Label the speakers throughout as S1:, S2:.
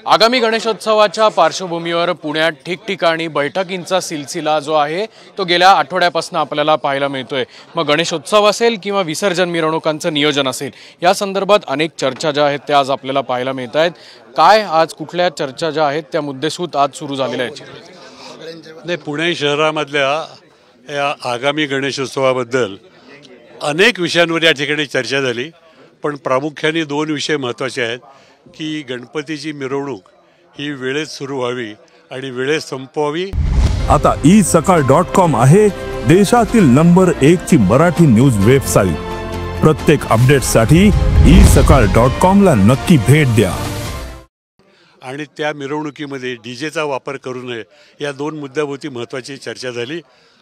S1: आगामी गणेशोत्सवाच्या पार्श्वभूमीवर पुण्यात ठिकठिकाणी बैठकींचा सिलसिला जो आहे तो गेल्या आठवड्यापासून आपल्याला पाहायला मिळतोय। मग गणेशोत्सव असेल किंवा विसर्जन मिरवणुकांचं नियोजन असेल, या संदर्भात अनेक चर्चा ज्या आहेत त्या आज आपल्याला पाहायला मिळत आहेत। काय आज कुठल्या चर्चा ज्या आहेत त्या मुद्देसूद आज सुरू झालेल्या आहेत।
S2: पुणे शहरामधल्या या आगामी गणेशोत्सवाबद्दल अनेक विषयांवर या ठिकाणी चर्चा झाली, पण प्रामुख्याने दोन विषय महत्त्वाचे आहेत की गणपतीची मिरवणूक ही वेळेत सुरू व्हावी आणि वेळेत संपवावी।
S3: आता isakal.com आहे देशातील नंबर 1 ची मराठी न्यूज वेबसाईट। प्रत्येक अपडेटसाठी isakal.com ला नक्की भेट द्या।
S2: आणि त्या मिरवणुकीमध्ये डीजेचा वापर करू नये, या दोन मुद्द्याभोवती महत्त्वाची चर्चा झाली।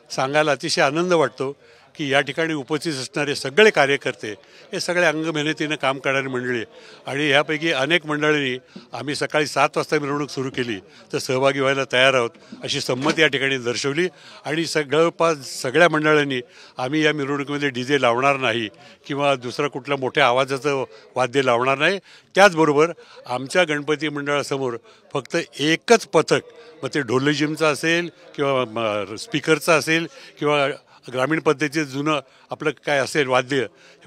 S2: सांगायला अतिशय आनंद वाटतो की या ठिकाणी उपस्थित असणारे सगळे कार्यकर्ते हे सगळे अंगमेहनतीनं काम करणारी मंडळी, आणि ह्यापैकी अनेक मंडळींनी आम्ही सकाळी 7 वाजता मिरवणूक सुरू केली तर सहभागी व्हायला तयार आहोत अशी संमती या ठिकाणी दर्शवली। आणि सगळ्या मंडळांनी आम्ही या मिरवणुकीमध्ये डीजे लावणार नाही किंवा दुसरा कुठला मोठ्या आवाजाचं वाद्य लावणार नाही। त्याचबरोबर आमच्या गणपती मंडळासमोर फक्त एकच पथक, मग ते ढोलजिमचं असेल किंवा स्पीकरचं असेल किंवा ग्रामीण पद्धतीचं जुनं आपलं काय असेल वाद्य,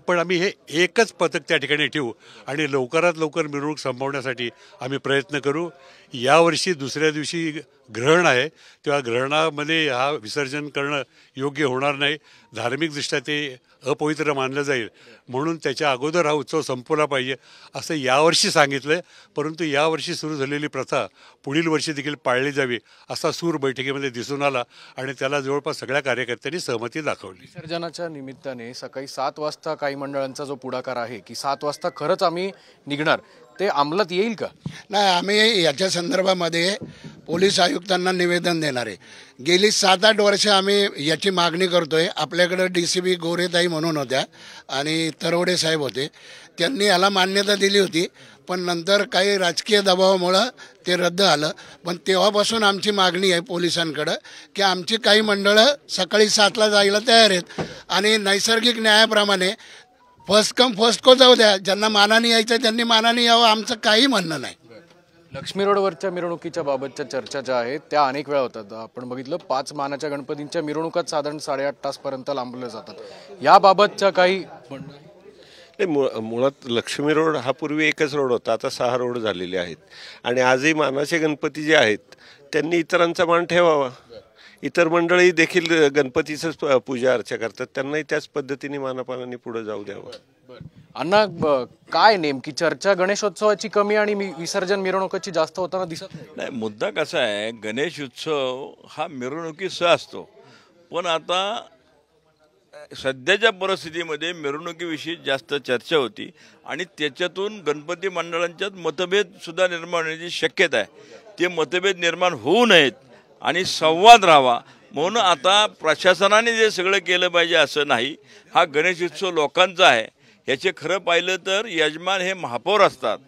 S2: पण आम्ही हे एकच पथक त्या ठिकाणी ठेवू आणि लवकरात लवकर मिरवणूक संपवण्यासाठी आम्ही प्रयत्न करू। यावर्षी दुसऱ्या दिवशी ग्रहण आहे, तेव्हा ग्रहणामध्ये हा विसर्जन करणं योग्य होणार नाही, धार्मिकदृष्ट्या ते अपवित्र मानलं जाईल, म्हणून त्याच्या अगोदर हा उत्सव संपवला पाहिजे असं यावर्षी सांगितलं। परंतु यावर्षी सुरू झालेली प्रथा पुढील वर्षी देखील पाळली जावी असा सूर बैठकीमध्ये दिसून आला आणि त्याला जवळपास सगळ्या कार्यकर्त्यांनी सहमती दाखवली।
S1: विसर्जनाच्या निमित्ताने सकाळी 7 वाजता काही मंडळांचा जो पुढाकार आहे की 7 वाजता खरंच आम्ही निघणार, ते अंमलात येईल का?
S4: नाही, आम्ही याच्या संदर्भामध्ये पोलीस आयुक्तांना निवेदन देणार आहे। गेली 7-8 वर्ष आम्ही याची मागणी करतोय। आपल्याकडे DCP गोरेताई म्हणून होत्या आणि तरवडे साहेब होते, त्यांनी याला मान्यता दिली होती, पण नंतर काही राजकीय दबावामुळं ते रद्द आलं। पण तेव्हापासून आमची मागणी आहे पोलिसांकडं की आमची काही मंडळं सकाळी 7ला जायला तयार आहेत आणि नैसर्गिक न्यायाप्रमाणे फर्स्ट कम फर्स्ट को जाऊ द्या, ज्यांना मानाने यायचं त्यांनी मानाने यावं, आमचं काही म्हणणं नाही।
S1: लक्ष्मी रोडवरच्या मिरवणुकीच्या बाबतच्या चर्चा ज्या आहेत त्या अनेक वेळा होतात। आपण बघितलं 5 मानाच्या गणपतींच्या मिरवणुकात साधारण 8.5 तासपर्यंत लांबल्या जातात। याबाबतच्या काही
S5: मुळात लक्ष्मी रोड हा पूर्वी एकच रोड होता, आता 6 रोड झालेले आहेत आणि आजही मानाचे गणपती जे आहेत त्यांनी इतरांचा मान ठेवावा। इतर मंडळी देखील गणपतीचं पूजा अर्चा करतात, त्यांनाही त्याच पद्धतीने मानापानाने पुढे जाऊ द्यावं।
S1: अण्णा, काय नेमकी चर्चा गणेशोत्सवाची कमी आणि विसर्जन मिरवणुकीची जास्त होताना दिसत नाही?
S6: मुद्दा कसा आहे, गणेश उत्सव हा मिरवणुकीसह असतो, पण आता सध्याच्या परिस्थितीमध्ये मिरवणुकीविषयी जास्त चर्चा होती आणि त्याच्यातून गणपती मंडळांच्यात मतभेद सुद्धा निर्माण होण्याची शक्यता आहे। ते मतभेद निर्माण होऊ नयेत आणि संवाद राहावा म्हणून आता प्रशासनाने जे सगळं केलं पाहिजे असं नाही। हा गणेश उत्सव लोकांचा आहे, याचे खरं पाहिलं तर यजमान हे महापौर असतात,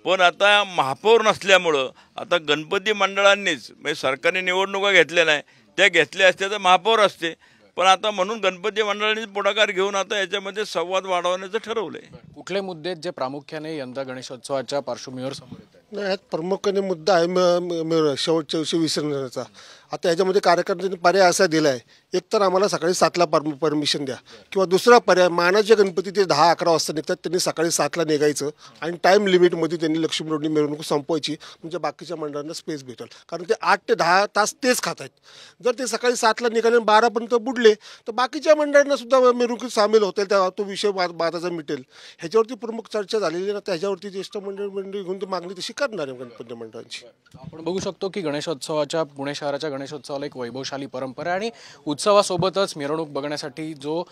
S6: पण आता महापौर नसल्यामुळं आता गणपती मंडळांनीच, म्हणजे सरकारने निवडणुका घेतल्या नाही, त्या घेतल्या असत्या तर महापौर असते, पण आता म्हणून गणपती मंडळांनी पुढाकार घेऊन आता याच्यामध्ये संवाद वाढवण्याचं ठरवलंय।
S1: कुठले मुद्दे जे प्रामुख्याने यंदा गणेशोत्सवाच्या पार्श्वभूमीवर समोर येत आहेत?
S7: नाही, प्रामुख्याने मुद्दा आहे शेवटच्या दिवशी विसर्जनाचा। आता याच्यामध्ये कार्यकर्त्यांनी पर्याय असा दिला आहे, एक तर आम्हाला सकाळी 7ला परमिशन द्या, किंवा दुसरा पर्याय मानाचे गणपती ते 10-11 वाजता निघतात, त्यांनी सकाळी 7ला निघायचं आणि टाईम लिमिटमध्ये त्यांनी लक्ष्मी रोडनी मिरवणूक संपवायची, म्हणजे बाकीच्या मंडळांना स्पेस भेटेल। कारण ते 8 ते 10 तास तेच खात आहेत। जर ते सकाळी 7ला निघाले 12पर्यंत बुडले तर बाकीच्या मंडळांना सुद्धा मिरवणुकीत सामील होतील, त्या तो विषय वादाचा मिटेल। ह्याच्यावरती प्रमुख चर्चा झालेली ना, त्याच्यावरती ज्येष्ठ मंडळी घेऊन ती मागणी तशी करणार आहे गणपती मंडळांची।
S1: आपण बघू शकतो की गणेशोत्सवाच्या पुणे शहराच्या गणेशोत्सवाला एक वैभवशाली परंपरा आहे आणि उत्सवासोबतच मिरवणूक बघण्यासाठी जो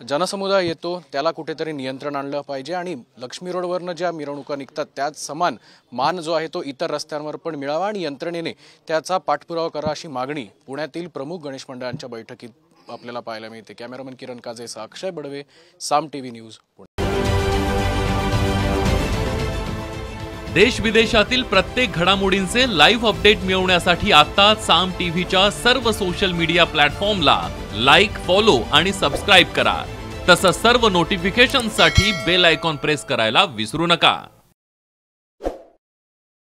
S1: जनसमुदाय येतो त्याला कुठेतरी नियंत्रण आणलं पाहिजे आणि लक्ष्मी रोडवरनं ज्या मिरवणुका निघतात त्याच समान मान जो आहे तो इतर रस्त्यांवर पण मिळावा आणि यंत्रणेने त्याचा पाठपुरावा करा अशी मागणी पुण्यातील प्रमुख गणेश मंडळांच्या बैठकीत आपल्याला पाहायला मिळते। कॅमेरामन किरण काजेसह अक्षय बडवे, साम टीव्ही न्यूज, पुणे।
S8: देश विदेशातील प्रत्येक घडामोडींचे लाईव्ह अपडेट मिळवण्यासाठी आता साम टीव्हीच्या सर्व सोशल मीडिया प्लॅटफॉर्मला लाईक, फॉलो आणि सबस्क्राइब करा। तसंच सर्व नोटिफिकेशनसाठी बेल आयकॉन प्रेस करायला विसरू नका।